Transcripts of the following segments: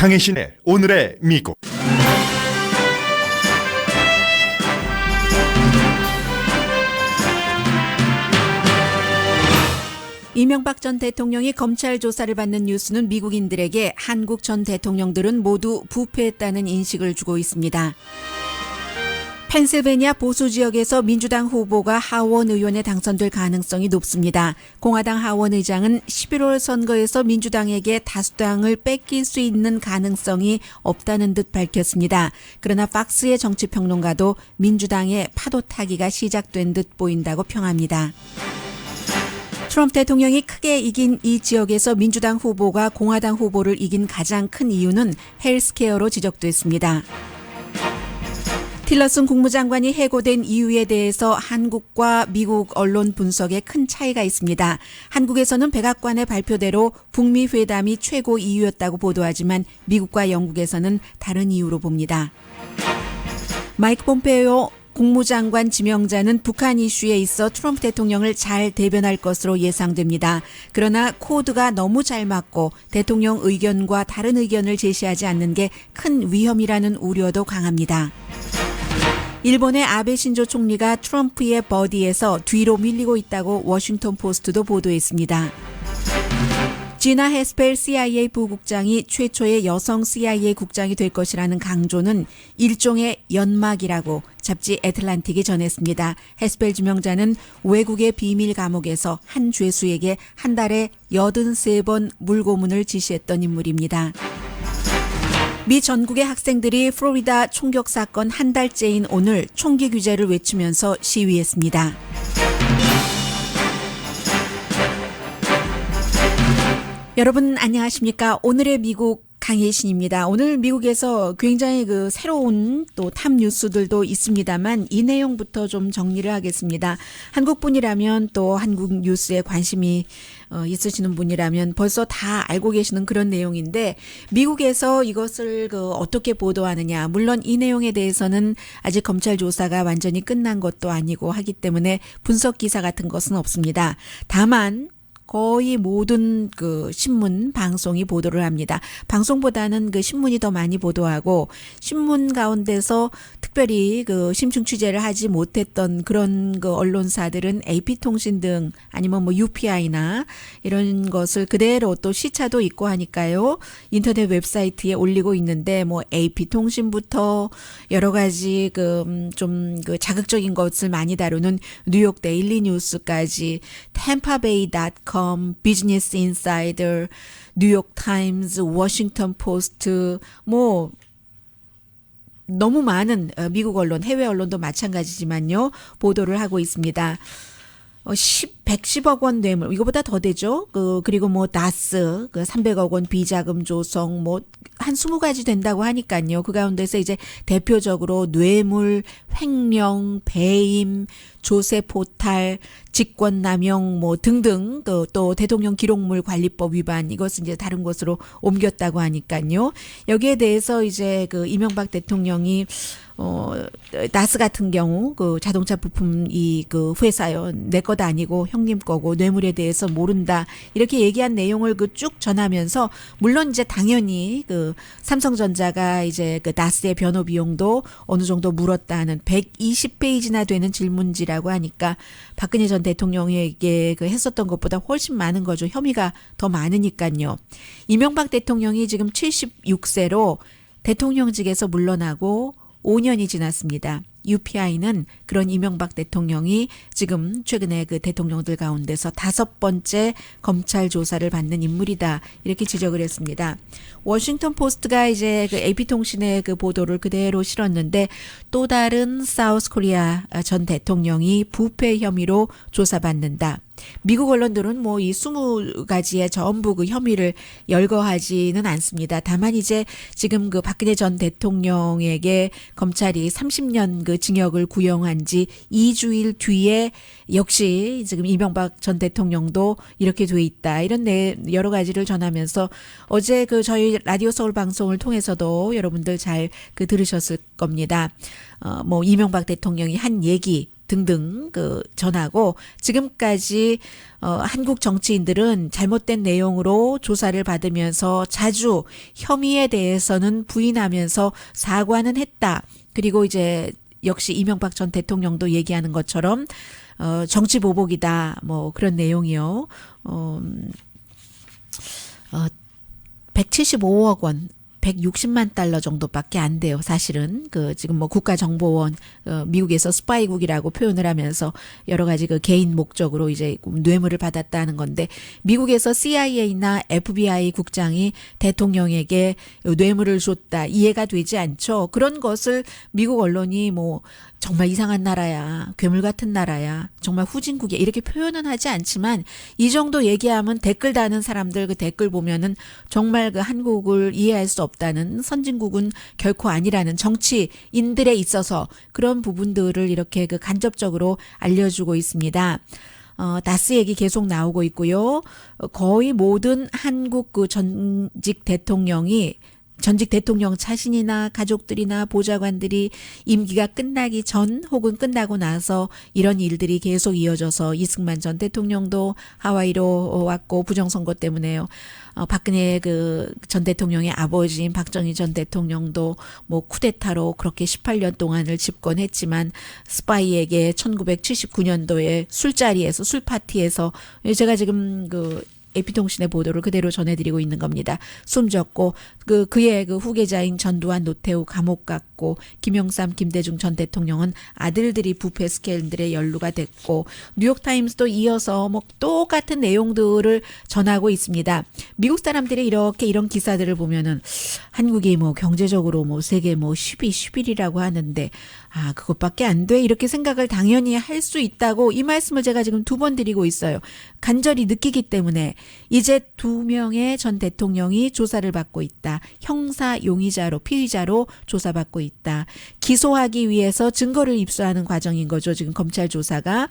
강혜신의 오늘의 미국. 이명박 전 대통령이 검찰 조사를 받는 뉴스는 미국인들에게 한국 전 대통령들은 모두 부패했다는 인식을 주고 있습니다. 펜실베니아 보수 지역에서 민주당 후보가 하원 의원에 당선될 가능성이 높습니다. 공화당 하원 의장은 11월 선거에서 민주당에게 다수당을 뺏길 수 있는 가능성이 없다는 듯 밝혔습니다. 그러나 팍스의 정치평론가도 민주당의 파도 타기가 시작된 듯 보인다고 평합니다. 트럼프 대통령이 크게 이긴 이 지역에서 민주당 후보가 공화당 후보를 이긴 가장 큰 이유는 헬스케어로 지적됐습니다. 틸러슨 국무장관이 해고된 이유에 대해서 한국과 미국 언론 분석에 큰 차이가 있습니다. 한국에서는 백악관의 발표대로 북미 회담이 최고 이유였다고 보도하지만 미국과 영국에서는 다른 이유로 봅니다. 마이크 폼페이오 국무장관 지명자는 북한 이슈에 있어 트럼프 대통령을 잘 대변할 것으로 예상됩니다. 그러나 코드가 너무 잘 맞고 대통령 의견과 다른 의견을 제시하지 않는 게 큰 위험이라는 우려도 강합니다. 일본의 아베 신조 총리가 트럼프의 버디에서 뒤로 밀리고 있다고 워싱턴 포스트도 보도했습니다. 지나 헤스펠 CIA 부국장이 최초의 여성 CIA 국장이 될 것이라는 강조는 일종의 연막이라고 잡지 애틀란틱이 전했습니다. 헤스펠 지명자는 외국의 비밀 감옥에서 한 죄수에게 한 달에 83번 물고문을 지시했던 인물입니다. 미 전국의 학생들이 플로리다 총격 사건 한 달째인 오늘 총기 규제를 외치면서 시위했습니다. 여러분 안녕하십니까? 오늘의 미국 강혜신입니다. 오늘 미국에서 굉장히 새로운 또 탑 뉴스들도 있습니다만 이 내용부터 좀 정리를 하겠습니다. 한국분이라면 또 한국 뉴스에 관심이 있으시는 분이라면 벌써 다 알고 계시는 그런 내용인데 미국에서 이것을 어떻게 보도하느냐. 물론 이 내용에 대해서는 아직 검찰 조사가 완전히 끝난 것도 아니고 하기 때문에 분석 기사 같은 것은 없습니다. 다만 거의 모든 신문, 방송이 보도를 합니다. 방송보다는 신문이 더 많이 보도하고 신문 가운데서 특별히 심층 취재를 하지 못했던 그런 언론사들은 AP통신 등 아니면 UPI나 이런 것을 그대로 또 시차도 있고 하니까요. 인터넷 웹사이트에 올리고 있는데 AP통신부터 여러 가지 좀 자극적인 것을 많이 다루는 뉴욕 데일리 뉴스까지 tampaBay.com 비즈니스 인사이더, 뉴욕 타임즈, 워싱턴 포스트 너무 많은 미국 언론, 해외 언론도 마찬가지지만요. 보도를 하고 있습니다. 110억 원 뇌물, 이거보다 더 되죠. 그리고 다스, 300억 원 비자금 조성, 한 20가지 된다고 하니까요. 그 가운데서 이제 대표적으로 뇌물, 횡령, 배임, 조세 포탈, 직권남용 등등 또 대통령 기록물 관리법 위반 이것은 이제 다른 곳으로 옮겼다고 하니까요. 여기에 대해서 이제 이명박 대통령이 나스 같은 경우 자동차 부품 회사요. 내 것도 아니고 형님 거고 뇌물에 대해서 모른다. 이렇게 얘기한 내용을 쭉 전하면서 물론 이제 당연히 삼성전자가 이제 나스의 변호 비용도 어느 정도 물었다는 120페이지나 되는 질문지라고 하니까 박근혜 전 대통령에게 했었던 것보다 훨씬 많은 거죠. 혐의가 더 많으니까요. 이명박 대통령이 지금 76세로 대통령직에서 물러나고 5년이 지났습니다. UPI는 그런 이명박 대통령이 지금 최근에 대통령들 가운데서 5번째 검찰 조사를 받는 인물이다. 이렇게 지적을 했습니다. 워싱턴 포스트가 이제 AP통신의 보도를 그대로 실었는데 또 다른 사우스 코리아 전 대통령이 부패 혐의로 조사받는다. 미국 언론들은 이 20가지의 전부 혐의를 열거하지는 않습니다. 다만 이제 지금 박근혜 전 대통령에게 검찰이 30년 징역을 구형한 지 2주일 뒤에 역시 지금 이명박 전 대통령도 이렇게 돼 있다. 이런 여러 가지를 전하면서 어제 저희 라디오 서울 방송을 통해서도 여러분들 잘 들으셨을 겁니다. 이명박 대통령이 한 얘기 등등 전하고 지금까지 한국 정치인들은 잘못된 내용으로 조사를 받으면서 자주 혐의에 대해서는 부인하면서 사과는 했다. 그리고 이제 역시 이명박 전 대통령도 얘기하는 것처럼 정치 보복이다. 뭐 그런 내용이요. 175억 원 160만 달러 정도밖에 안 돼요. 사실은 지금 뭐 국가정보원 미국에서 스파이국이라고 표현을 하면서 여러 가지 개인 목적으로 이제 뇌물을 받았다는 건데 미국에서 CIA나 FBI 국장이 대통령에게 뇌물을 줬다 이해가 되지 않죠. 그런 것을 미국 언론이 뭐 정말 이상한 나라야, 괴물 같은 나라야, 정말 후진국이야 이렇게 표현은 하지 않지만 이 정도 얘기하면 댓글 다는 사람들 댓글 보면은 정말 한국을 이해할 수 없다는 선진국은 결코 아니라는 정치인들에 있어서 그런 부분들을 이렇게 간접적으로 알려주고 있습니다. 다스 얘기 계속 나오고 있고요. 거의 모든 한국 전직 대통령 자신이나 가족들이나 보좌관들이 임기가 끝나기 전 혹은 끝나고 나서 이런 일들이 계속 이어져서 이승만 전 대통령도 하와이로 왔고 부정선거 때문에요. 박근혜 전 대통령의 아버지인 박정희 전 대통령도 뭐 쿠데타로 그렇게 18년 동안을 집권했지만 스파이에게 1979년도에 술자리에서 술 파티에서 제가 지금 AP통신의 보도를 그대로 전해드리고 있는 겁니다. 숨졌고 그의 후계자인 전두환, 노태우 감옥 갔고 김영삼, 김대중 전 대통령은 아들들이 부패 스캔들에 연루가 됐고 뉴욕타임스도 이어서 뭐 똑같은 내용들을 전하고 있습니다. 미국 사람들이 이렇게 이런 기사들을 보면은 한국이 뭐 경제적으로 뭐 세계 뭐 10위, 11위라고 하는데 그것밖에 안 돼. 이렇게 생각을 당연히 할 수 있다고 이 말씀을 제가 지금 2번 드리고 있어요. 간절히 느끼기 때문에 이제 2명의 전 대통령이 조사를 받고 있다. 형사 용의자로 피의자로 조사받고 있다. 기소하기 위해서 증거를 입수하는 과정인 거죠. 지금 검찰 조사가.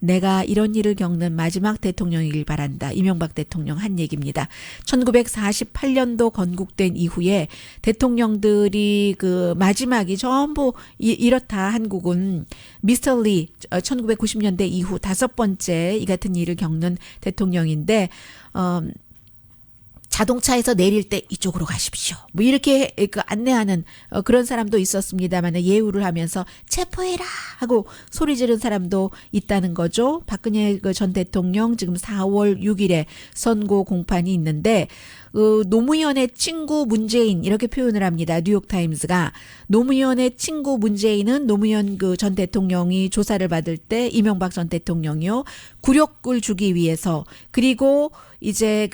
내가 이런 일을 겪는 마지막 대통령이길 바란다. 이명박 대통령 한 얘기입니다. 1948년도 건국된 이후에 대통령들이 마지막이 전부 이렇다. 한국은 미스터 리 1990년대 이후 5번째 이 같은 일을 겪는 대통령인데 자동차에서 내릴 때 이쪽으로 가십시오. 뭐 이렇게 안내하는 그런 사람도 있었습니다만 예우를 하면서 체포해라 하고 소리 지른 사람도 있다는 거죠. 박근혜 전 대통령 지금 4월 6일에 선고 공판이 있는데 노무현의 친구 문재인 이렇게 표현을 합니다. 뉴욕타임스가. 노무현의 친구 문재인은 노무현 전 대통령이 조사를 받을 때 이명박 전 대통령이요. 굴욕을 주기 위해서 그리고 이제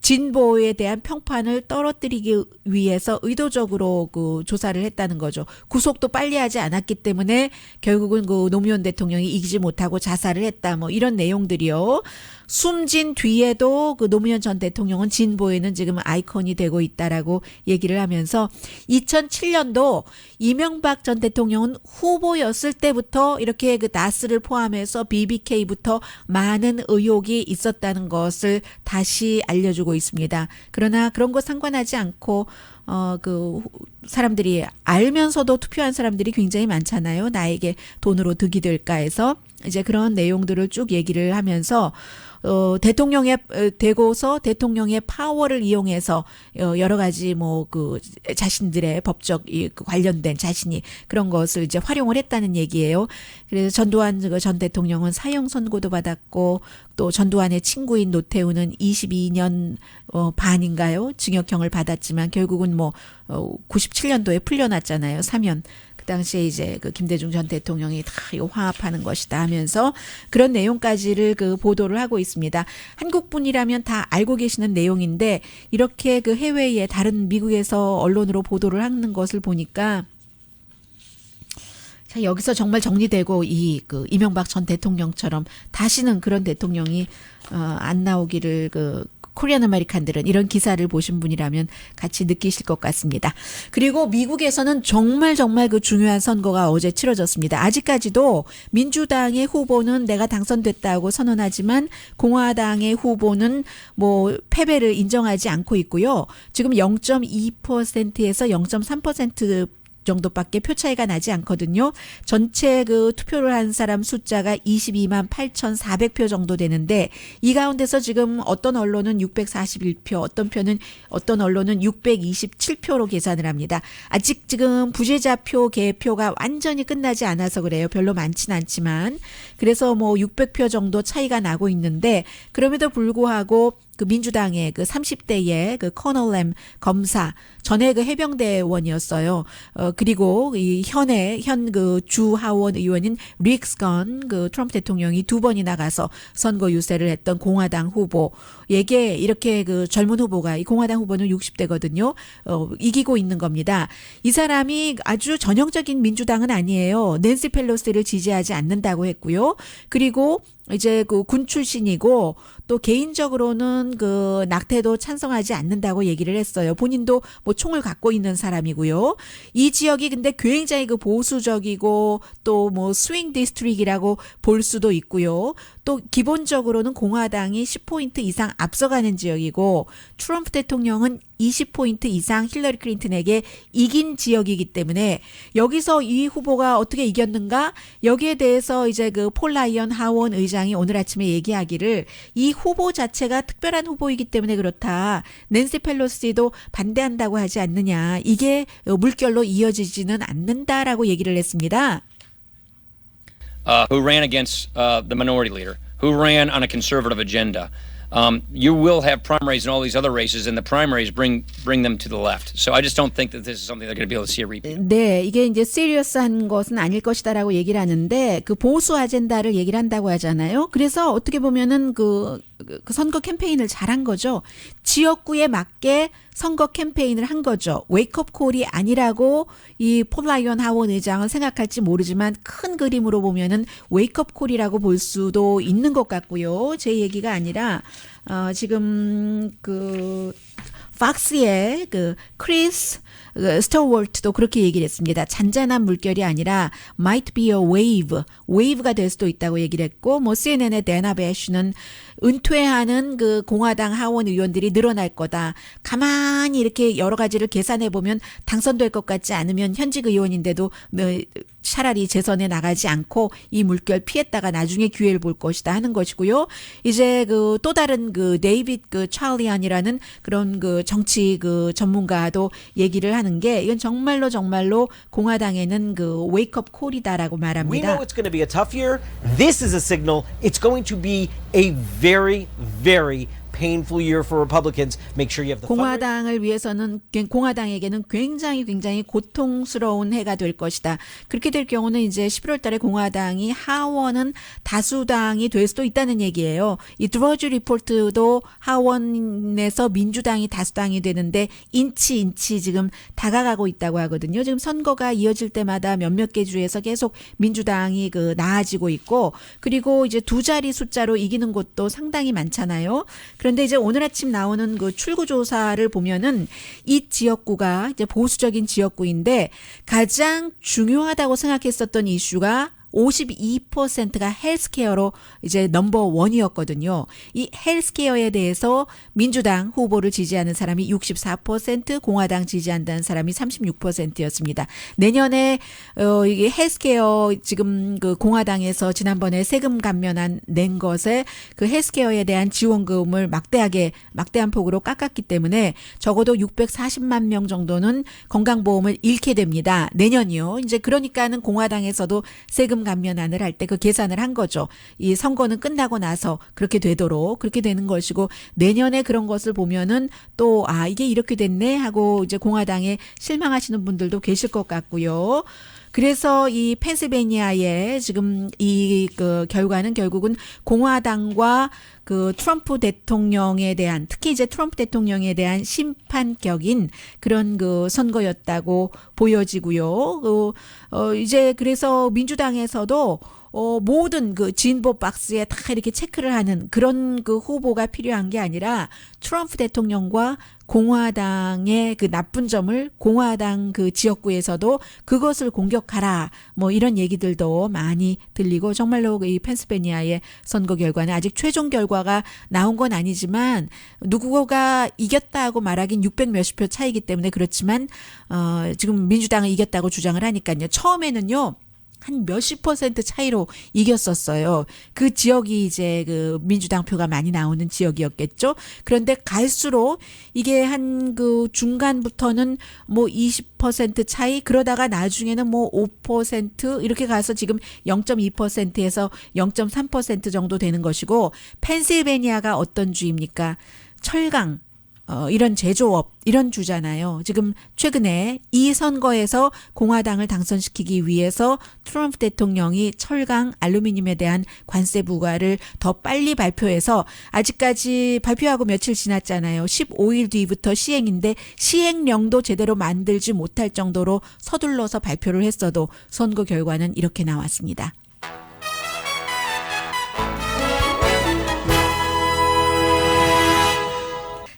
진보에 대한 평판을 떨어뜨리기 위해서 의도적으로 조사를 했다는 거죠. 구속도 빨리 하지 않았기 때문에 결국은 노무현 대통령이 이기지 못하고 자살을 했다. 뭐 이런 내용들이요. 숨진 뒤에도 노무현 전 대통령은 진보에는 지금 아이콘이 되고 있다라고 얘기를 하면서 2007년도 이명박 전 대통령은 후보였을 때부터 이렇게 나스를 포함해서 BBK부터 많은 의혹이 있었다는 것을 다시 알려주고 있습니다. 그러나 그런 거 상관하지 않고 사람들이 알면서도 투표한 사람들이 굉장히 많잖아요. 나에게 돈으로 득이 될까 해서 이제 그런 내용들을 쭉 얘기를 하면서 대통령에 되고서 대통령의 파워를 이용해서 여러 가지 자신들의 법적 관련된 자신이 그런 것을 이제 활용을 했다는 얘기예요. 그래서 전두환 전 대통령은 사형 선고도 받았고 또 전두환의 친구인 노태우는 22년 반인가요? 징역형을 받았지만 결국은 97년도에 풀려났잖아요. 사면. 그 당시에 이제 김대중 전 대통령이 다 이거 화합하는 것이다 하면서 그런 내용까지를 보도를 하고 있습니다. 한국분이라면 다 알고 계시는 내용인데 이렇게 해외에 다른 미국에서 언론으로 보도를 하는 것을 보니까 자, 여기서 정말 정리되고 이명박 전 대통령처럼 다시는 그런 대통령이 안 나오기를 코리안 아메리칸들은 이런 기사를 보신 분이라면 같이 느끼실 것 같습니다. 그리고 미국에서는 정말 중요한 선거가 어제 치러졌습니다. 아직까지도 민주당의 후보는 내가 당선됐다고 선언하지만 공화당의 후보는 패배를 인정하지 않고 있고요. 지금 0.2%에서 0.3% 정도밖에 표 차이가 나지 않거든요. 전체 그 투표를 한 사람 숫자가 22만 8,400표 정도 되는데 이 가운데서 지금 어떤 언론은 641표, 어떤 언론은 627표로 계산을 합니다. 아직 지금 부재자표 개표가 완전히 끝나지 않아서 그래요. 별로 많진 않지만. 그래서 뭐 600표 정도 차이가 나고 있는데 그럼에도 불구하고 그 민주당의 그 30대의 그 커널 램 검사 전에 그 해병대원이었어요. 그리고 이 현 그 주 하원 의원인 릭 스건 그 트럼프 대통령이 두 번이나 가서 선거 유세를 했던 공화당 후보에게 이렇게 그 젊은 후보가 이 공화당 후보는 60대거든요. 이기고 있는 겁니다. 이 사람이 아주 전형적인 민주당은 아니에요. 낸시 펠로시를 지지하지 않는다고 했고요. 그리고 이제 그 군 출신이고 또 개인적으로는 그 낙태도 찬성하지 않는다고 얘기를 했어요. 본인도 뭐 총을 갖고 있는 사람이고요. 이 지역이 근데 굉장히 그 보수적이고 또 뭐 스윙 디스트릭이라고 볼 수도 있고요. 또 기본적으로는 공화당이 10포인트 이상 앞서가는 지역이고 트럼프 대통령은 20포인트 이상 힐러리 클린턴에게 이긴 지역이기 때문에 여기서 이 후보가 어떻게 이겼는가? 여기에 대해서 이제 그 폴 라이언 하원 의장이 오늘 아침에 얘기하기를 이 후보 자체가 특별한 후보이기 때문에 그렇다. 낸시 펠로시도 반대한다고 하지 않느냐. 이게 물결로 이어지지는 않는다라고 얘기를 했습니다. Who ran against the minority leader, who ran on a conservative agenda. You will have primaries in all these other races, and the primaries bring them to the left. So I just don't think that this is something they're going to be able to see a repeat. 네, 이게 이제 시리어스한 것은 아닐 것이다라고 얘기를 하는데 그 보수 아젠다를 얘기를 한다고 하잖아요. 그래서 어떻게 보면은 그 선거 캠페인을 잘한 거죠. 지역구에 맞게 선거 캠페인을 한 거죠. 웨이크업 콜이 아니라고 이 폴 라이언 하원 의장은 생각할지 모르지만 큰 그림으로 보면은 웨이크업 콜이라고 볼 수도 있는 것 같고요. 제 얘기가 아니라 지금 그 팍스의 그 크리스 스토월트도 그렇게 얘기를 했습니다. 잔잔한 물결이 아니라 might be a wave, wave가 될 수도 있다고 얘기를 했고, 뭐 CNN의 데나 배슈는 은퇴하는 그 공화당 하원 의원들이 늘어날 거다. 가만히 이렇게 여러 가지를 계산해 보면 당선될 것 같지 않으면 현직 의원인데도 차라리 재선에 나가지 않고 이 물결 피했다가 나중에 기회를 볼 것이다 하는 것이고요. 이제 그 또 다른 그 데이빗 그 찰리안이라는 그런 그 정치 그 전문가도 얘기를 하는 게 이건 정말로 공화당에는 그 웨이크업 콜이다라고 말합니다. We know it's going to be a tough year. This is a signal it's going to be a very, very painful year for Republicans. Make sure you have the 공화당을 위해서는 공화당에게는 굉장히 고통스러운 해가 될 것이다. 그렇게 될 경우는 이제 11월 달에 공화당이 하원은 다수당이 될 수도 있다는 얘기예요. 이 드러지 리포트도 하원에서 민주당이 다수당이 되는데 인치 지금 다가가고 있다고 하거든요. 지금 선거가 이어질 때마다 몇몇 개 주에서 계속 민주당이 그 나아지고 있고 그리고 이제 두 자리 숫자로 이기는 곳도 상당히 많잖아요. 그런데 이제 오늘 아침 나오는 그 출구조사를 보면은 이 지역구가 이제 보수적인 지역구인데 가장 중요하다고 생각했었던 이슈가 52%가 헬스케어로 이제 넘버 원이었거든요. 이 헬스케어에 대해서 민주당 후보를 지지하는 사람이 64%, 공화당 지지한다는 사람이 36%였습니다. 내년에 이게 헬스케어 지금 그 공화당에서 지난번에 세금 감면안 낸 것에 그 헬스케어에 대한 지원금을 막대한 폭으로 깎았기 때문에 적어도 640만 명 정도는 건강보험을 잃게 됩니다. 내년이요. 이제 그러니까는 공화당에서도 세금 감면안을 할 때 그 계산을 한 거죠. 이 선거는 끝나고 나서 그렇게 되도록 그렇게 되는 것이고 내년에 그런 것을 보면은 또 이게 이렇게 됐네 하고 이제 공화당에 실망하시는 분들도 계실 것 같고요. 그래서 이 펜실베니아의 지금 이 그 결과는 결국은 공화당과 그 트럼프 대통령에 대한 특히 이제 트럼프 대통령에 대한 심판격인 그런 그 선거였다고 보여지고요. 이제 그래서 민주당에서도 모든 그 진보 박스에 다 이렇게 체크를 하는 그런 그 후보가 필요한 게 아니라 트럼프 대통령과 공화당의 그 나쁜 점을 공화당 그 지역구에서도 그것을 공격하라. 뭐 이런 얘기들도 많이 들리고 정말로 이 펜실베니아의 선거 결과는 아직 최종 결과가 나온 건 아니지만 누구가 이겼다고 말하긴 600 몇십 표 차이기 때문에 그렇지만 지금 민주당은 이겼다고 주장을 하니까요. 처음에는요. 한 몇십 % 차이로 이겼었어요. 그 지역이 이제 그 민주당 표가 많이 나오는 지역이었겠죠. 그런데 갈수록 이게 한 그 중간부터는 뭐 20% 차이 그러다가 나중에는 뭐 5% 이렇게 가서 지금 0.2%에서 0.3% 정도 되는 것이고 펜실베니아가 어떤 주입니까? 철강 이런 제조업 이런 주잖아요. 지금 최근에 이 선거에서 공화당을 당선시키기 위해서 트럼프 대통령이 철강, 알루미늄에 대한 관세 부과를 더 빨리 발표해서 아직까지 발표하고 며칠 지났잖아요. 15일 뒤부터 시행인데 시행령도 제대로 만들지 못할 정도로 서둘러서 발표를 했어도 선거 결과는 이렇게 나왔습니다.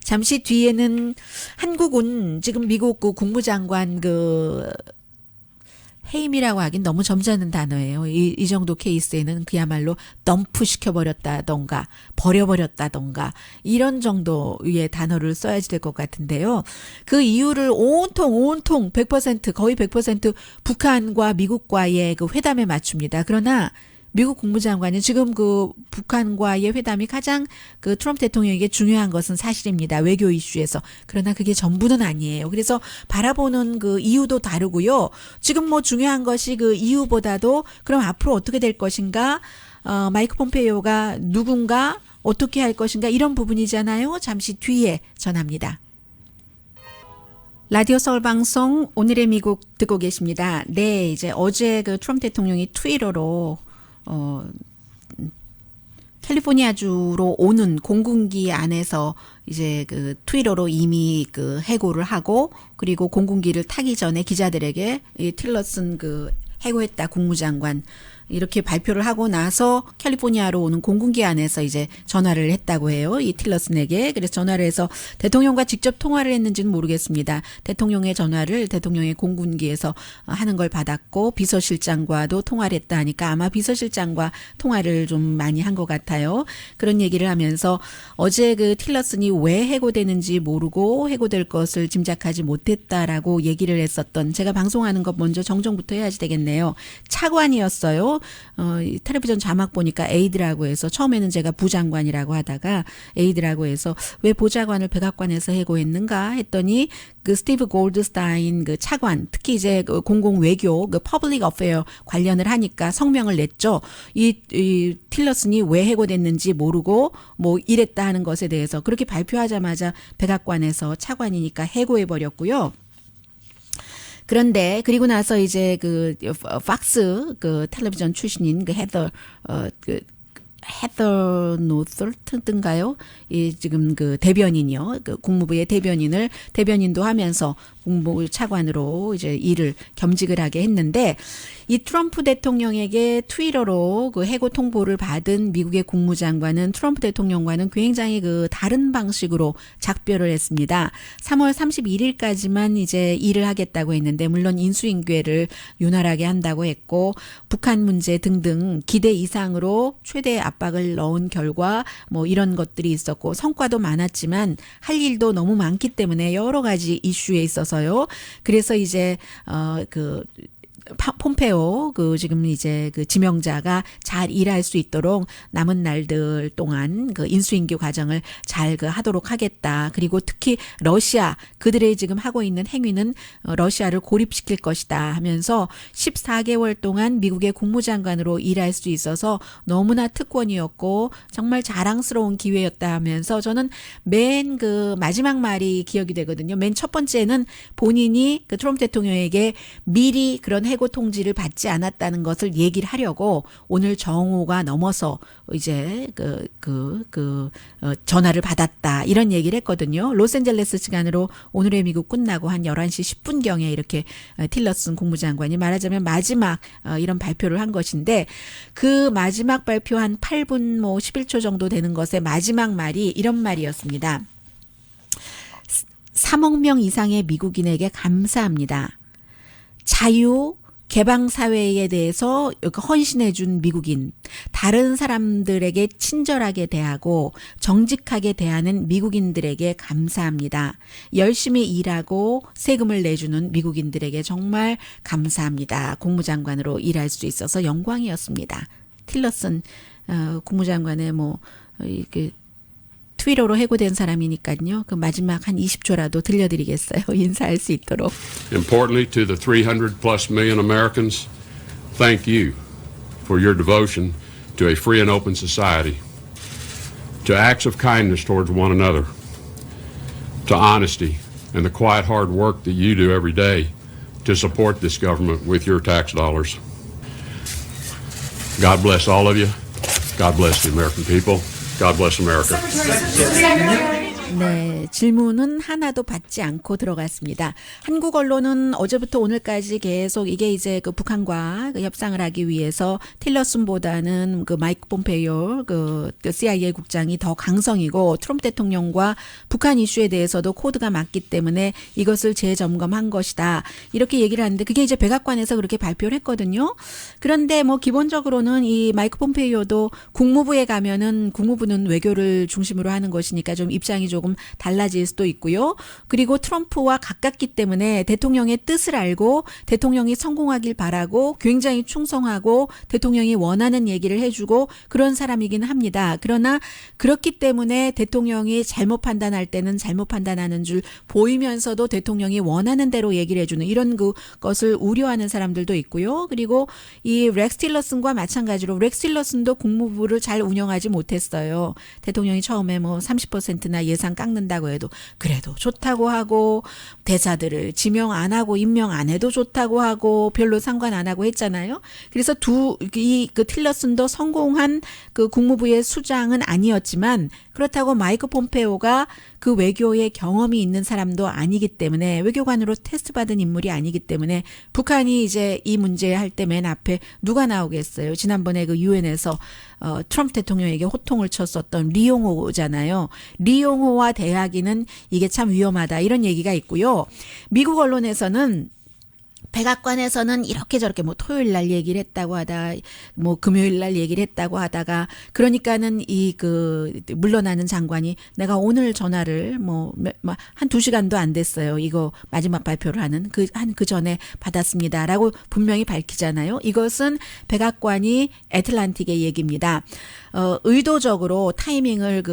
잠시 뒤에는 한국은 지금 미국 그 국무장관 그 해임이라고 하긴 너무 점잖은 단어예요. 이 정도 케이스에는 그야말로 덤프 시켜버렸다던가 버려버렸다던가 이런 정도의 단어를 써야지 될 것 같은데요. 그 이유를 온통 100% 거의 100% 북한과 미국과의 그 회담에 맞춥니다. 그러나 미국 국무장관은 지금 그 북한과의 회담이 가장 그 트럼프 대통령에게 중요한 것은 사실입니다. 외교 이슈에서. 그러나 그게 전부는 아니에요. 그래서 바라보는 그 이유도 다르고요. 지금 뭐 중요한 것이 그 이유보다도 그럼 앞으로 어떻게 될 것인가? 마이크 폼페이오가 누군가 어떻게 할 것인가? 이런 부분이잖아요. 잠시 뒤에 전합니다. 라디오 서울 방송 오늘의 미국 듣고 계십니다. 네, 이제 어제 그 트럼프 대통령이 트위터로 캘리포니아주로 오는 공군기 안에서 이제 그 트위터로 이미 그 해고를 하고 그리고 공군기를 타기 전에 기자들에게 이 틸러슨 그 해고했다 국무장관 이렇게 발표를 하고 나서 캘리포니아로 오는 공군기 안에서 이제 전화를 했다고 해요. 이 틸러슨에게. 그래서 전화를 해서 대통령과 직접 통화를 했는지는 모르겠습니다. 대통령의 전화를 대통령의 공군기에서 하는 걸 받았고 비서실장과도 통화를 했다 하니까 아마 비서실장과 통화를 좀 많이 한 것 같아요. 그런 얘기를 하면서 어제 그 틸러슨이 왜 해고되는지 모르고 해고될 것을 짐작하지 못했다라고 얘기를 했었던 제가 방송하는 것 먼저 정정부터 해야지 되겠네요. 차관이었어요. 텔레비전 자막 보니까 에이드라고 해서 처음에는 제가 부장관이라고 하다가 에이드라고 해서 왜 보좌관을 백악관에서 해고했는가 했더니 그 스티브 골드스타인 그 차관 특히 이제 그 공공 외교 그 퍼블릭 어페어 관련을 하니까 성명을 냈죠. 이 틸러슨이 왜 해고됐는지 모르고 뭐 이랬다 하는 것에 대해서 그렇게 발표하자마자 백악관에서 차관이니까 해고해 버렸고요. 그런데 그리고 나서 이제 그 팍스 그 텔레비전 출신인 그 헤더 노설트인가요? 이 지금 그 대변인이요. 그 국무부의 대변인도 하면서 국무부 차관으로 이제 일을 겸직을 하게 했는데 이 트럼프 대통령에게 트위터로 그 해고 통보를 받은 미국의 국무장관은 트럼프 대통령과는 굉장히 그 다른 방식으로 작별을 했습니다. 3월 31일까지만 이제 일을 하겠다고 했는데 물론 인수인계를 윤활하게 한다고 했고 북한 문제 등등 기대 이상으로 최대 압박을 넣은 결과 뭐 이런 것들이 있었고 성과도 많았지만 할 일도 너무 많기 때문에 여러 가지 이슈에 있어서요. 그래서 이제 그 폼페오 그 지금 이제 그 지명자가 잘 일할 수 있도록 남은 날들 동안 그 인수인계 과정을 잘 그 하도록 하겠다. 그리고 특히 러시아 그들의 지금 하고 있는 행위는 러시아를 고립시킬 것이다 하면서 14개월 동안 미국의 국무장관으로 일할 수 있어서 너무나 특권이었고 정말 자랑스러운 기회였다 하면서 저는 맨 그 마지막 말이 기억이 되거든요. 맨 첫 번째는 본인이 그 트럼프 대통령에게 미리 그런 해고 통지를 받지 않았다는 것을 얘기를 하려고 오늘 정오가 넘어서 이제 전화를 받았다 이런 얘기를 했거든요. 로스앤젤레스 시간으로 오늘의 미국 끝나고 한 11시 10분경에 이렇게 틸러슨 국무장관이 말하자면 마지막 이런 발표를 한 것인데 그 마지막 발표 한 8분 뭐 11초 정도 되는 것의 마지막 말이 이런 말이었습니다. 3억 명 이상의 미국인에게 감사합니다. 자유, 개방 사회에 대해서 헌신해 준 미국인, 다른 사람들에게 친절하게 대하고 정직하게 대하는 미국인들에게 감사합니다. 열심히 일하고 세금을 내주는 미국인들에게 정말 감사합니다. 국무장관으로 일할 수 있어서 영광이었습니다. 틸러슨 국무장관의 트위터로 해고된 사람이니까요. 그 마지막 한 20초라도 들려드리겠어요. 인사할 수 있도록. Importantly, to the 300 plus million Americans, thank you for your devotion to a free and open society, to acts of kindness towards one another, to honesty and the quiet hard work that you do every day to support this government with your tax dollars. God bless all of you. God bless the American people. God bless America. 네, 질문은 하나도 받지 않고 들어갔습니다. 한국 언론은 어제부터 오늘까지 계속 이게 이제 그 북한과 그 협상을 하기 위해서 틸러슨보다는 그 마이크 폼페이오 그 CIA 국장이 더 강성이고 트럼프 대통령과 북한 이슈에 대해서도 코드가 맞기 때문에 이것을 재점검한 것이다. 이렇게 얘기를 하는데 그게 이제 백악관에서 그렇게 발표를 했거든요. 그런데 뭐 기본적으로는 이 마이크 폼페이오도 국무부에 가면은 국무부는 외교를 중심으로 하는 것이니까 좀 입장이 조금 달라질 수도 있고요. 그리고 트럼프와 가깝기 때문에 대통령의 뜻을 알고 대통령이 성공하길 바라고 굉장히 충성하고 대통령이 원하는 얘기를 해주고 그런 사람이긴 합니다. 그러나 그렇기 때문에 대통령이 잘못 판단할 때는 잘못 판단하는 줄 보이면서도 대통령이 원하는 대로 얘기를 해주는 이런 것을 우려하는 사람들도 있고요. 그리고 이 렉스 틸러슨과 마찬가지로 렉스 틸러슨도 국무부를 잘 운영하지 못했어요. 대통령이 처음에 뭐 30%나 예산 깎는다고 해도 그래도 좋다고 하고 대사들을 지명 안 하고 임명 안 해도 좋다고 하고 별로 상관 안 하고 했잖아요. 그래서 그 틸러슨도 성공한 그 국무부의 수장은 아니었지만 그렇다고 마이크 폼페오가 그 외교의 경험이 있는 사람도 아니기 때문에 외교관으로 테스트받은 인물이 아니기 때문에 북한이 이제 이 문제 할 때 맨 앞에 누가 나오겠어요. 지난번에 그 유엔에서 트럼프 대통령에게 호통을 쳤었던 리용호잖아요. 리용호와 대하기는 이게 참 위험하다 이런 얘기가 있고요. 미국 언론에서는 백악관에서는 이렇게 저렇게 뭐 토요일 날 얘기를 했다고 하다 뭐 금요일 날 얘기를 했다고 하다가 그러니까는 물러나는 장관이 내가 오늘 전화를 한 2시간도 안 됐어요. 이거 마지막 발표를 하는 그 전에 받았습니다라고 분명히 밝히잖아요. 이것은 백악관이 애틀란틱의 얘기입니다. 의도적으로 타이밍을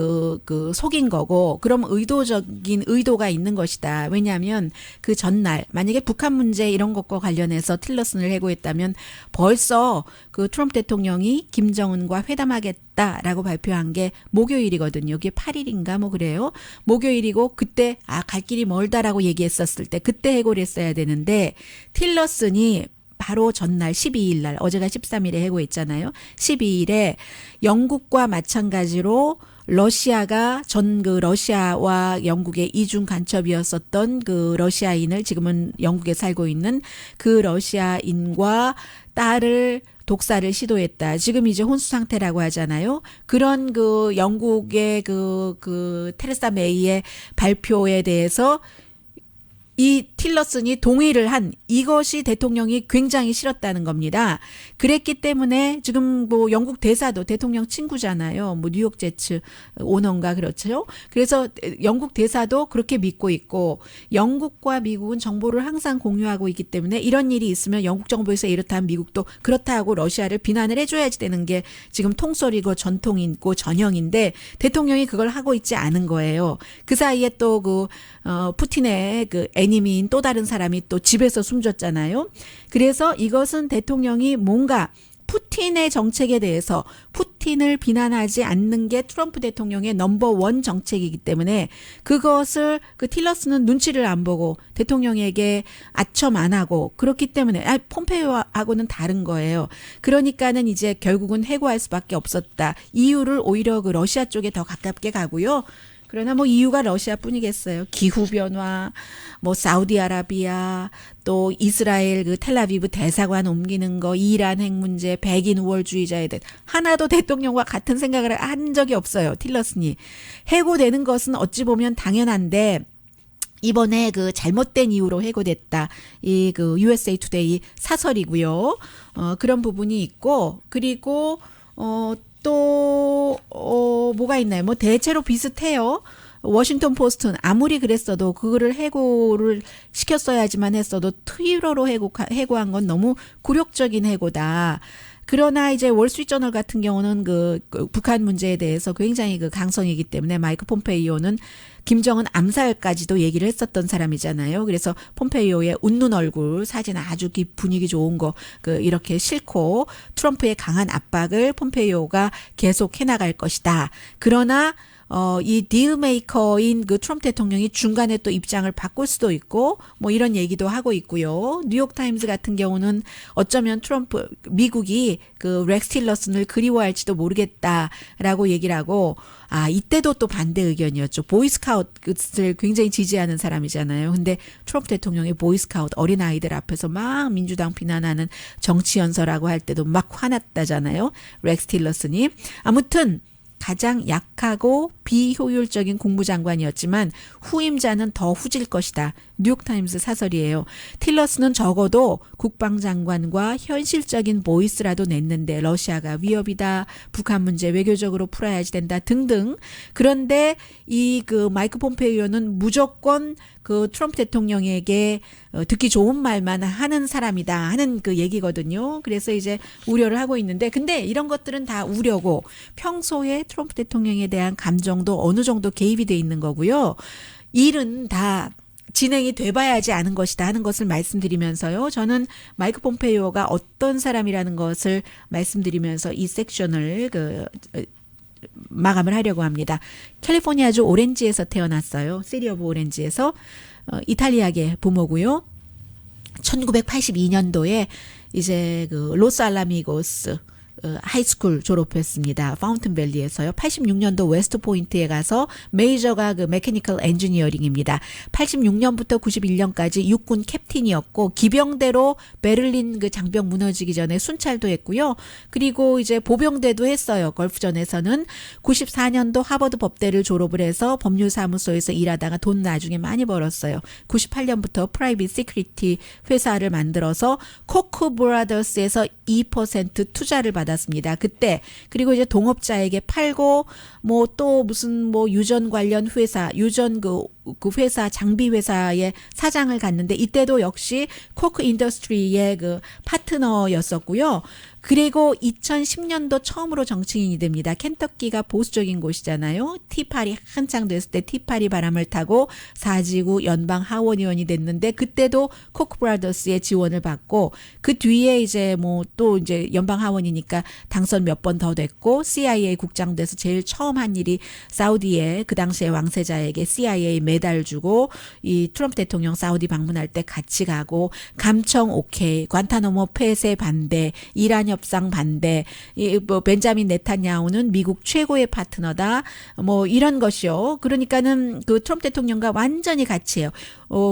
속인 거고 그럼 의도적인 의도가 있는 것이다. 왜냐하면 그 전날 만약에 북한 문제 이런 것과 관련해서 틸러슨을 해고했다면 벌써 그 트럼프 대통령이 김정은과 회담하겠다라고 발표한 게 목요일이거든요. 이게 8일인가 뭐 그래요. 목요일이고 그때 갈 길이 멀다라고 얘기했었을 때 그때 해고를 했어야 되는데 틸러슨이 바로 전날 12일 날 어제가 13일에 해고했잖아요. 12일에 영국과 마찬가지로 러시아가 러시아와 영국의 이중 간첩이었었던 그 러시아인을 지금은 영국에 살고 있는 그 러시아인과 딸을 독사를 시도했다. 지금 이제 혼수 상태라고 하잖아요. 그런 그 영국의 그 테레사 메이의 발표에 대해서 이 틸러슨이 동의를 한 이것이 대통령이 굉장히 싫었다는 겁니다. 그랬기 때문에 지금 뭐 영국 대사도 대통령 친구잖아요. 뭐 뉴욕 제츠 오너인가 그렇죠. 그래서 영국 대사도 그렇게 믿고 있고 영국과 미국은 정보를 항상 공유하고 있기 때문에 이런 일이 있으면 영국 정부에서 이렇다 하면 미국도 그렇다 하고 러시아를 비난을 해줘야지 되는 게 지금 통솔이고 전통이고 전형인데 대통령이 그걸 하고 있지 않은 거예요. 그 사이에 또 푸틴의 그 애니미인 또 다른 사람이 또 집에서 숨졌잖아요. 그래서 이것은 대통령이 뭔가 푸틴의 정책에 대해서 푸틴을 비난하지 않는 게 트럼프 대통령의 넘버원 정책이기 때문에 그것을 그 틸러스는 눈치를 안 보고 대통령에게 아첨 안 하고 그렇기 때문에 폼페이오하고는 다른 거예요. 그러니까는 이제 결국은 해고할 수밖에 없었다. 이유를 오히려 그 러시아 쪽에 더 가깝게 가고요. 그러나 뭐 이유가 러시아뿐이겠어요. 기후 변화, 뭐 사우디아라비아, 또 이스라엘 그 텔아비브 대사관 옮기는 거, 이란 핵 문제, 백인 우월주의자에 대해 하나도 대통령과 같은 생각을 한 적이 없어요. 틸러슨이. 해고되는 것은 어찌 보면 당연한데 이번에 그 잘못된 이유로 해고됐다. 이 그 USA 투데이 사설이고요. 그런 부분이 있고 그리고 또 뭐가 있나요? 뭐 대체로 비슷해요. 워싱턴 포스트는 아무리 그랬어도 그거를 해고를 시켰어야지만 했어도 트위터로 해고한 건 너무 굴욕적인 해고다. 그러나 이제 월스트리트저널 같은 경우는 그 북한 문제에 대해서 굉장히 그 강성이기 때문에 마이크 폼페이오는 김정은 암살까지도 얘기를 했었던 사람이잖아요. 그래서 폼페이오의 웃는 얼굴 사진 아주 분위기 좋은 거 이렇게 싫고 트럼프의 강한 압박을 폼페이오가 계속 해나갈 것이다. 그러나 이 딜메이커인 그 트럼프 대통령이 중간에 또 입장을 바꿀 수도 있고 뭐 이런 얘기도 하고 있고요. 뉴욕타임즈 같은 경우는 어쩌면 미국이 그 렉스 틸러슨을 그리워할지도 모르겠다라고 얘기를 하고 이때도 또 반대 의견이었죠. 보이스카웃을 굉장히 지지하는 사람이잖아요. 근데 트럼프 대통령이 보이스카웃 어린아이들 앞에서 막 민주당 비난하는 정치 연설하고 할 때도 막 화났다잖아요. 렉스 틸러슨이. 아무튼 가장 약하고 비효율적인 국무장관이었지만 후임자는 더 후질 것이다. 뉴욕타임스 사설이에요. 틸러스는 적어도 국방장관과 현실적인 보이스라도 냈는데 러시아가 위협이다. 북한 문제 외교적으로 풀어야지 된다. 등등. 그런데 이 그 마이크 폼페이오는 무조건 그 트럼프 대통령에게 듣기 좋은 말만 하는 사람이다 하는 그 얘기거든요. 그래서 이제 우려를 하고 있는데 근데 이런 것들은 다 우려고 평소에 트럼프 대통령에 대한 감정도 어느 정도 개입이 돼 있는 거고요. 일은 다 진행이 돼봐야지 아는 것이다 하는 것을 말씀드리면서요. 저는 마이크 폼페이오가 어떤 사람이라는 것을 말씀드리면서 이 섹션을 마감을 하려고 합니다. 캘리포니아주 오렌지에서 태어났어요. 시리 오브 오렌지에서 이탈리아계 부모고요. 1982년도에 이제 그 로스 알라미고스 하이스쿨 졸업했습니다. 파운튼밸리에서요. 86년도 웨스트 포인트에 가서 메이저가 그 메케니컬 엔지니어링입니다. 86년부터 91년까지 육군 캡틴이었고 기병대로 베를린 그 장벽 무너지기 전에 순찰도 했고요. 그리고 이제 보병대도 했어요. 걸프전에서는 94년도 하버드 법대를 졸업을 해서 법률사무소에서 일하다가 돈 나중에 많이 벌었어요. 98년부터 프라이빗 시큐리티 회사를 만들어서 코크 브라더스에서 2% 투자를 받았습니다. 그때 그리고 이제 동업자에게 팔고 뭐 또 무슨 뭐 유전 관련 회사 유전 그 회사 장비 회사의 사장을 갔는데 이때도 역시 코크 인더스트리의 그 파트너였었고요. 그리고 2010년도 처음으로 정치인이 됩니다. 켄터키가 보수적인 곳이잖아요. 티파리 한창 됐을 때 티파리 바람을 타고 4지구 연방 하원의원이 됐는데 그때도 코크 브라더스의 지원을 받고 그 뒤에 이제 뭐 또 이제 연방 하원이니까 당선 몇 번 더 됐고 CIA 국장 돼서 제일 처음 한 일이 사우디의 그 당시에 왕세자에게 CIA 메달 주고 이 트럼프 대통령 사우디 방문할 때 같이 가고 감청 오케이, 관타나모 폐쇄 반대, 이란 협상 반대, 뭐 벤자민 네탄야후는 미국 최고의 파트너다. 뭐 이런 것이요. 그러니까는 그 트럼프 대통령과 완전히 같이 해요.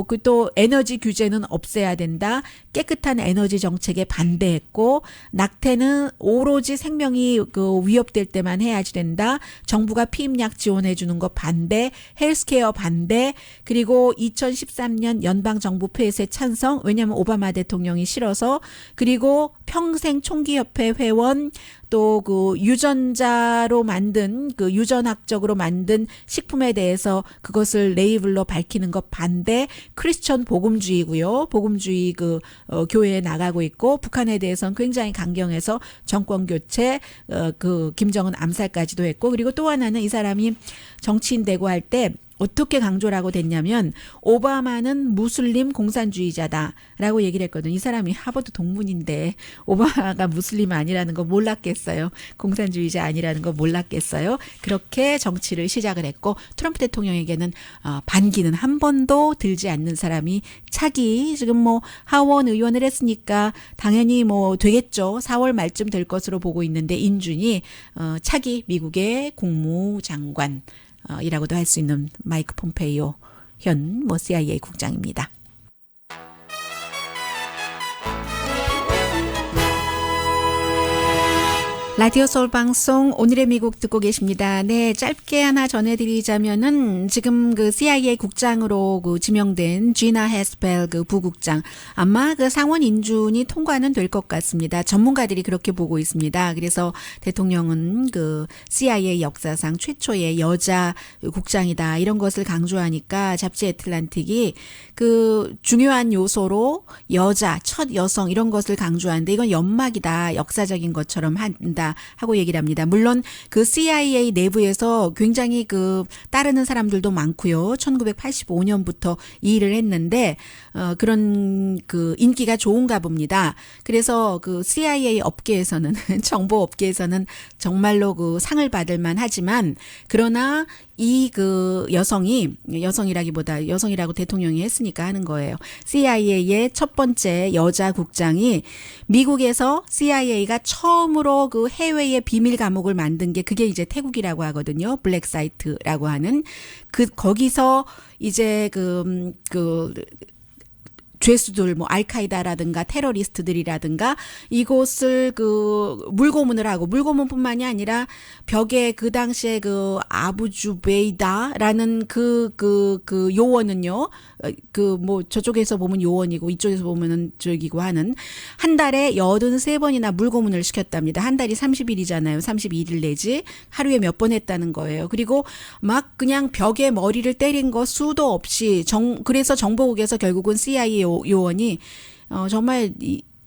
그 또 에너지 규제는 없애야 된다. 깨끗한 에너지 정책에 반대했고 낙태는 오로지 생명이 그 위협될 때만 해야지 된다. 정부가 피임약 지원해 주는 거 반대, 헬스케어 반대. 그리고 2013년 연방 정부 폐쇄 찬성. 왜냐하면 오바마 대통령이 싫어서. 그리고 평생 총기협회 회원 또 그 유전자로 만든 그 유전학적으로 만든 식품에 대해서 그것을 레이블로 밝히는 것 반대. 크리스천 복음주의고요. 복음주의 그 교회에 나가고 있고 북한에 대해서는 굉장히 강경해서 정권 교체 그 김정은 암살까지도 했고 그리고 또 하나는 이 사람이 정치인 되고 할 때 어떻게 강조를 하고 됐냐면 오바마는 무슬림 공산주의자다라고 얘기를 했거든요. 이 사람이 하버드 동문인데 오바마가 무슬림 아니라는 거 몰랐겠어요. 공산주의자 아니라는 거 몰랐겠어요. 그렇게 정치를 시작을 했고 트럼프 대통령에게는 반기는 한 번도 들지 않는 사람이 차기 지금 뭐 하원 의원을 했으니까 당연히 뭐 되겠죠. 4월 말쯤 될 것으로 보고 있는데 인준이 차기 미국의 국무장관 이라고도 할 수 있는 마이크 폼페이오 현 뭐 CIA 국장입니다. 라디오 서울 방송 오늘의 미국 듣고 계십니다. 네, 짧게 하나 전해드리자면은 지금 그 CIA 국장으로 그 지명된 지나 헤스펠 그 부국장 아마 그 상원 인준이 통과는 될 것 같습니다. 전문가들이 그렇게 보고 있습니다. 그래서 대통령은 그 CIA 역사상 최초의 여자 국장이다 이런 것을 강조하니까 잡지 애틀란틱이 그 중요한 요소로 여자, 첫 여성 이런 것을 강조하는데 이건 연막이다, 역사적인 것처럼 한다. 하고 얘기를 합니다. 물론 그 CIA 내부에서 굉장히 그 따르는 사람들도 많고요. 1985년부터 이 일을 했는데 그런 그 인기가 좋은가 봅니다. 그래서 그 CIA 업계에서는 정보 업계에서는 정말로 그 상을 받을 만하지만 그러나 이 그 여성이라기보다 여성이라고 대통령이 했으니까 하는 거예요. CIA의 첫 번째 여자 국장이 미국에서 CIA가 처음으로 그 해외의 비밀 감옥을 만든 게 그게 이제 태국이라고 하거든요. 블랙 사이트라고 하는 거기서 이제 그 죄수들 뭐 알카이다라든가 테러리스트들이라든가 이곳을 그 물고문을 하고 물고문뿐만이 아니라 벽에 그 당시에 그 아부주베이다라는 그 요원은요 그 뭐 저쪽에서 보면 요원이고 이쪽에서 보면은 저기고 하는 한 달에 83번이나 물고문을 시켰답니다. 한 달이 30일이잖아요. 31일 내지 하루에 몇 번 했다는 거예요. 그리고 막 그냥 벽에 머리를 때린 거 수도 없이 그래서 정보국에서 결국은 CIA 요원이 정말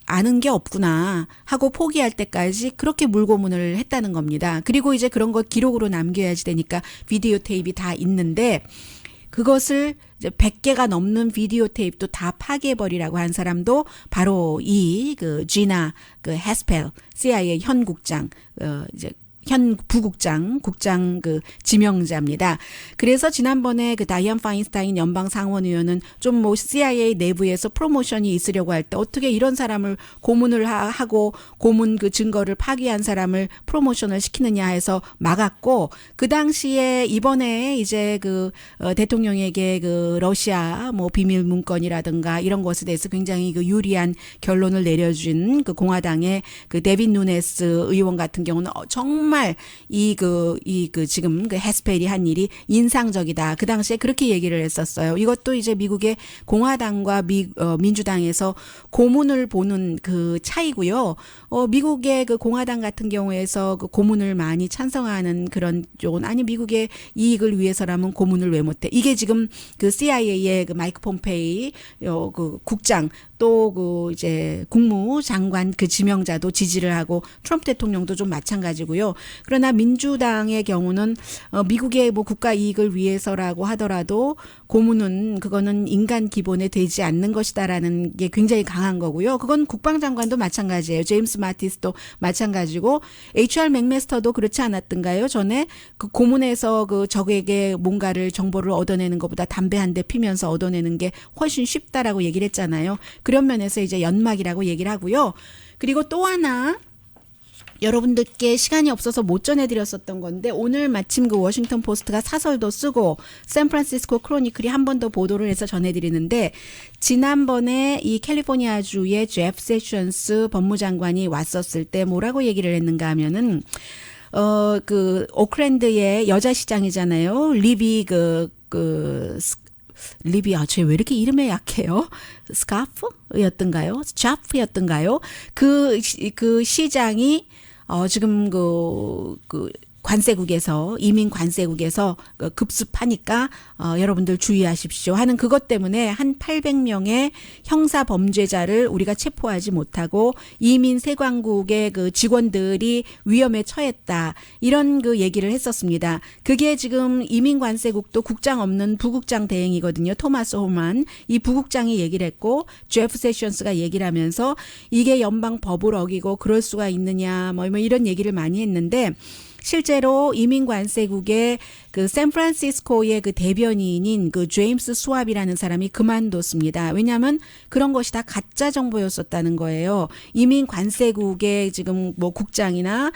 아는 게 없구나 하고 포기할 때까지 그렇게 물고문을 했다는 겁니다. 그리고 이제 그런 거 기록으로 남겨야지 되니까 비디오 테이프가 다 있는데 그것을 이제 100개가 넘는 비디오 테이프도 다 파괴해버리라고 한 사람도 바로 이 그 지나 그 헤스펠 CIA 현 국장 이제 현 부국장, 국장 그 지명자입니다. 그래서 지난번에 그 다이안 파인스타인 연방 상원의원은 좀 뭐 CIA 내부에서 프로모션이 있으려고 할 때 어떻게 이런 사람을 고문을 하고 고문 그 증거를 파기한 사람을 프로모션을 시키느냐 해서 막았고 그 당시에 이번에 이제 그 대통령에게 그 러시아 뭐 비밀 문건이라든가 이런 것에 대해서 굉장히 그 유리한 결론을 내려준 그 공화당의 그 데빈 누네스 의원 같은 경우는 정말 이 지금 그 헤스펠이 한 일이 인상적이다. 그 당시에 그렇게 얘기를 했었어요. 이것도 이제 미국의 공화당과 민주당에서 고문을 보는 그 차이고요. 미국의 그 공화당 같은 경우에서 그 고문을 많이 찬성하는 그런 쪽은 아니 미국의 이익을 위해서라면 고문을 왜 못해? 이게 지금 그 CIA의 그 마이크 폼페이 그 국장 또 그 이제 국무장관 그 지명자도 지지를 하고 트럼프 대통령도 좀 마찬가지고요. 그러나 민주당의 경우는 미국의 뭐 국가 이익을 위해서라고 하더라도 고문은 그거는 인간 기본에 되지 않는 것이다라는 게 굉장히 강한 거고요. 그건 국방장관도 마찬가지예요. 제임스 마티스도 마찬가지고 HR 맥메스터도 그렇지 않았던가요? 전에 그 고문에서 그 적에게 뭔가를 정보를 얻어내는 것보다 담배 한 대 피면서 얻어내는 게 훨씬 쉽다라고 얘기를 했잖아요. 그런 면에서 이제 연막이라고 얘기를 하고요. 그리고 또 하나 여러분들께 시간이 없어서 못 전해드렸었던 건데 오늘 마침 그 워싱턴 포스트가 사설도 쓰고 샌프란시스코 크로니클이 한 번 더 보도를 해서 전해드리는데 지난번에 이 캘리포니아주의 제프 세션스 법무장관이 왔었을 때 뭐라고 얘기를 했는가 하면은 그 오클랜드의 여자 시장이잖아요. 리비 리비, 쟤 왜 이렇게 이름에 약해요? 스카프였던가요? 자프였던가요? 그 시장이, 지금 관세국에서 이민 관세국에서 급습하니까 여러분들 주의하십시오 하는 그것 때문에 한 800명의 형사 범죄자를 우리가 체포하지 못하고 이민 세관국의 그 직원들이 위험에 처했다 이런 그 얘기를 했었습니다. 그게 지금 이민 관세국도 국장 없는 부국장 대행이거든요. 토마스 홀만 이 부국장이 얘기를 했고 제프 세션스가 얘기를 하면서 이게 연방 법을 어기고 그럴 수가 있느냐 뭐 이런 얘기를 많이 했는데. 실제로 이민관세국의 그 샌프란시스코의 그 대변인인 그 제임스 스왑이라는 사람이 그만뒀습니다. 왜냐하면 그런 것이 다 가짜 정보였었다는 거예요. 이민관세국의 지금 뭐 국장이나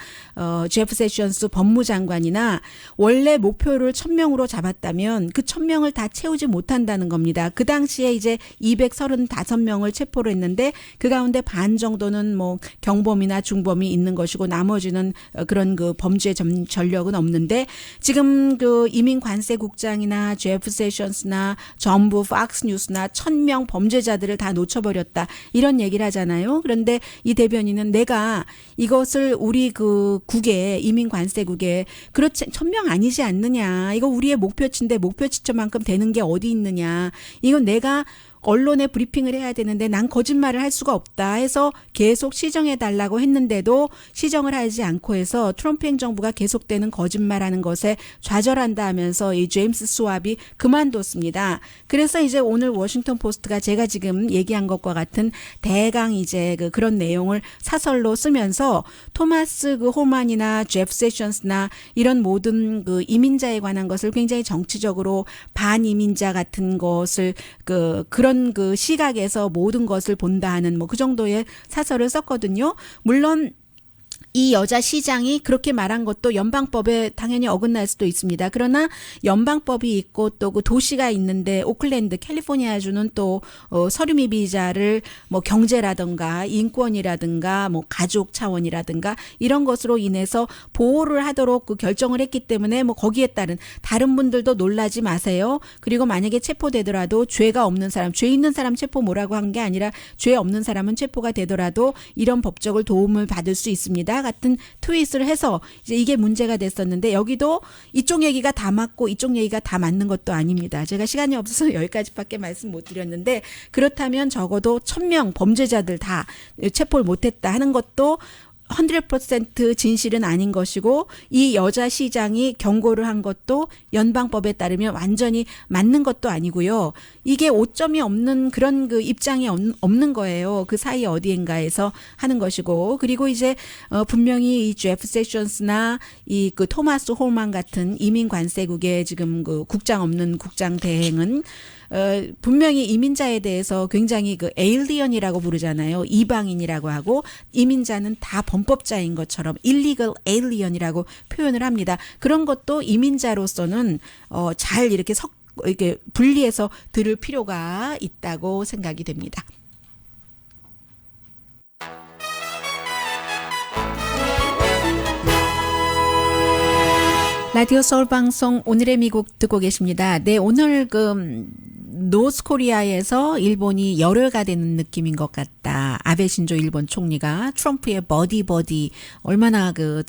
제프 세션스 법무장관이나 원래 목표를 1000명으로 잡았다면 그 1000명을 다 채우지 못한다는 겁니다. 그 당시에 이제 235명을 체포를 했는데 그 가운데 반 정도는 뭐 경범이나 중범이 있는 것이고 나머지는 그런 그 범죄 전력은 없는데 지금 그 이민 관세국장이나 제프 세션스나 전부 팍스뉴스나 1000명 범죄자들을 다 놓쳐버렸다 이런 얘기를 하잖아요. 그런데 이 대변인은 내가 이것을 우리 그 국에 이민 관세국에 그렇지 1000명 아니지 않느냐 이거 우리의 목표치인데 목표치만큼 되는 게 어디 있느냐 이건 내가 언론에 브리핑을 해야 되는데 난 거짓말을 할 수가 없다 해서 계속 시정해달라고 했는데도 시정을 하지 않고 해서 트럼프 행정부가 계속되는 거짓말하는 것에 좌절한다 하면서 이 제임스 스왑이 그만뒀습니다. 그래서 이제 오늘 워싱턴 포스트가 제가 지금 얘기한 것과 같은 대강 이제 그런 내용을 사설로 쓰면서 토마스 그 홀만이나 제프 세션스나 이런 모든 그 이민자에 관한 것을 굉장히 정치적으로 반이민자 같은 것을 그런 그 시각에서 모든 것을 본다 하는 뭐 그 정도의 사설을 썼거든요. 물론 이 여자 시장이 그렇게 말한 것도 연방법에 당연히 어긋날 수도 있습니다. 그러나 연방법이 있고 또 그 도시가 있는데 오클랜드, 캘리포니아주는 또 서류미 비자를 뭐 경제라든가 인권이라든가 뭐 가족 차원이라든가 이런 것으로 인해서 보호를 하도록 그 결정을 했기 때문에 뭐 거기에 따른 다른 분들도 놀라지 마세요. 그리고 만약에 체포되더라도 죄가 없는 사람, 죄 있는 사람 체포 뭐라고 한 게 아니라 죄 없는 사람은 체포가 되더라도 이런 법적을 도움을 받을 수 있습니다. 같은 트윗을 해서 이제 이게 문제가 됐었는데 여기도 이쪽 얘기가 다 맞고 이쪽 얘기가 다 맞는 것도 아닙니다. 제가 시간이 없어서 여기까지밖에 말씀 못 드렸는데 그렇다면 적어도 1000명 범죄자들 다 체포를 못했다 하는 것도 100% 진실은 아닌 것이고 이 여자 시장이 경고를 한 것도 연방법에 따르면 완전히 맞는 것도 아니고요. 이게 오점이 없는 그런 그 입장이 없는 거예요. 그 사이 어디인가에서 하는 것이고 그리고 이제 분명히 이 제프 세션스나 이 그 토마스 홀만 같은 이민 관세국의 지금 그 국장 없는 국장 대행은 분명히 이민자에 대해서 굉장히 그 에일리언이라고 부르잖아요. 이방인이라고 하고 이민자는 다 범법자인 것처럼 illegal alien이라고 표현을 합니다. 그런 것도 이민자로서는 잘 이렇게 이렇게 분리해서 들을 필요가 있다고 생각이 됩니다. 라디오 서울 방송 오늘의 미국 듣고 계십니다. 네, 오늘 그 노스코리아에서 일본이 열흘가 되는 느낌인 것 같다. 아베 신조 일본 총리가 트럼프의 버디 얼마나 그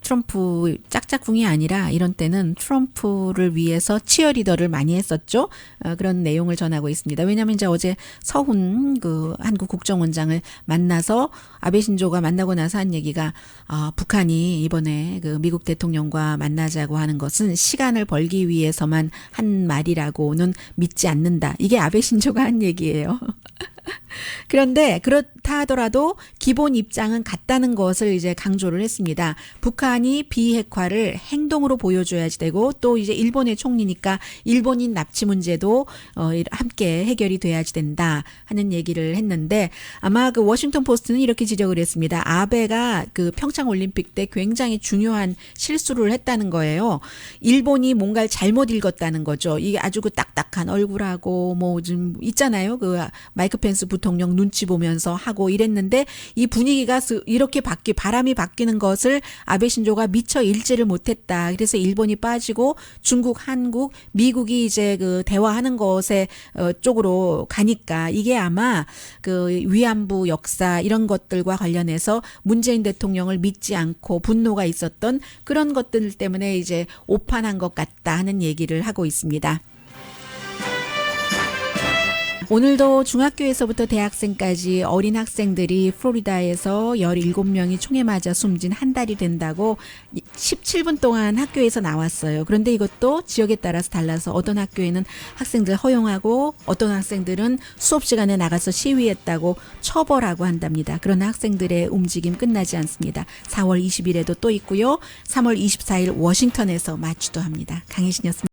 트럼프 짝짝꿍이 아니라 이런 때는 트럼프를 위해서 치어리더를 많이 했었죠. 그런 내용을 전하고 있습니다. 왜냐하면 이제 어제 서훈 그 한국 국정원장을 만나서 아베 신조가 만나고 나서 한 얘기가 북한이 이번에 그 미국 대통령과 만나자고 하는 것은 시간을 벌기 위해서만 한 말이라고는 믿지 않는다. 이게 아베 신조가 한 얘기예요. 그런데 그렇다 하더라도 기본 입장은 같다는 것을 이제 강조를 했습니다. 북한이 비핵화를 행동으로 보여줘야지 되고 또 이제 일본의 총리니까 일본인 납치 문제도 함께 해결이 돼야지 된다 하는 얘기를 했는데 아마 그 워싱턴 포스트는 이렇게 지적을 했습니다. 아베가 그 평창 올림픽 때 굉장히 중요한 실수를 했다는 거예요. 일본이 뭔가를 잘못 읽었다는 거죠. 이게 아주 그 딱딱한 얼굴하고 뭐 좀 있잖아요. 그 마이크 펜스 부통령 눈치 보면서 하고 이랬는데 이 분위기가 이렇게 바람이 바뀌는 것을 아베 신조가 미처 읽지를 못했다. 그래서 일본이 빠지고 중국, 한국, 미국이 이제 그 대화하는 것에 쪽으로 가니까 이게 아마 그 위안부 역사 이런 것들과 관련해서 문재인 대통령을 믿지 않고 분노가 있었던 그런 것들 때문에 이제 오판한 것 같다 하는 얘기를 하고 있습니다. 오늘도 중학교에서부터 대학생까지 어린 학생들이 플로리다에서 17명이 총에 맞아 숨진 한 달이 된다고 17분 동안 학교에서 나왔어요. 그런데 이것도 지역에 따라서 달라서 어떤 학교에는 학생들 허용하고 어떤 학생들은 수업 시간에 나가서 시위했다고 처벌하고 한답니다. 그러나 학생들의 움직임 끝나지 않습니다. 4월 20일에도 또 있고요. 3월 24일 워싱턴에서 마주도 합니다. 강혜신이었습니다.